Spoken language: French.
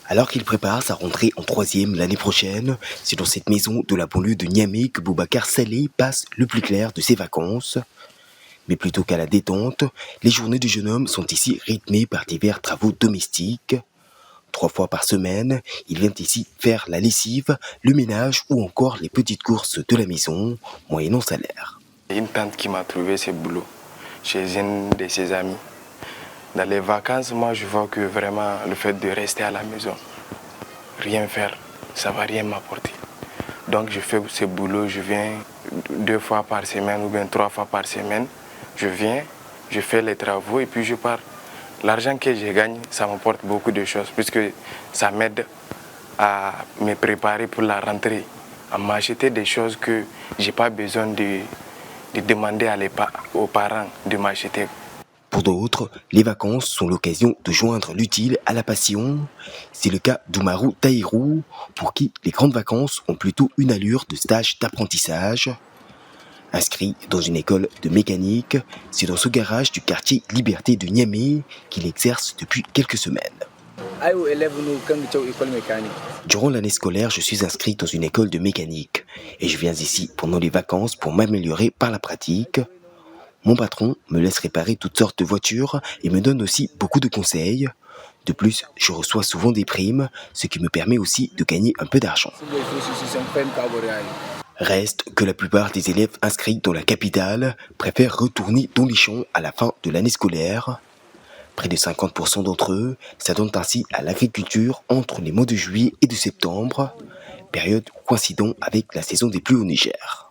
Alors qu'il prépare sa rentrée en troisième l'année prochaine, c'est dans cette maison de la banlieue de Niamey que Boubacar Saleh passe le plus clair de ses vacances. Mais plutôt qu'à la détente, les journées du jeune homme sont ici rythmées par divers travaux domestiques. 3 fois par semaine, il vient ici faire la lessive, le ménage ou encore les petites courses de la maison, moyennant salaire. Une tante qui m'a trouvé ce boulot chez une de ses amies. Dans les vacances, moi je vois que vraiment le fait de rester à la maison, rien faire, ça ne va rien m'apporter. Donc je fais ce boulot, je viens 2 fois par semaine ou bien 3 fois par semaine. Je viens, je fais les travaux et puis je pars. L'argent que je gagne, ça m'apporte beaucoup de choses puisque ça m'aide à me préparer pour la rentrée, à m'acheter des choses que je n'ai pas besoin de demander aux parents de m'acheter. Pour d'autres, les vacances sont l'occasion de joindre l'utile à la passion. C'est le cas d'Oumarou Tahirou, pour qui les grandes vacances ont plutôt une allure de stage d'apprentissage. Inscrit dans une école de mécanique, c'est dans ce garage du quartier Liberté de Niamey qu'il exerce depuis quelques semaines. Durant l'année scolaire, je suis inscrit dans une école de mécanique et je viens ici pendant les vacances pour m'améliorer par la pratique. Mon patron me laisse réparer toutes sortes de voitures et me donne aussi beaucoup de conseils. De plus, je reçois souvent des primes, ce qui me permet aussi de gagner un peu d'argent. Reste que la plupart des élèves inscrits dans la capitale préfèrent retourner dans les champs à la fin de l'année scolaire. Près de 50% d'entre eux s'adonnent ainsi à l'agriculture entre les mois de juillet et de septembre, période coïncidant avec la saison des pluies au Niger.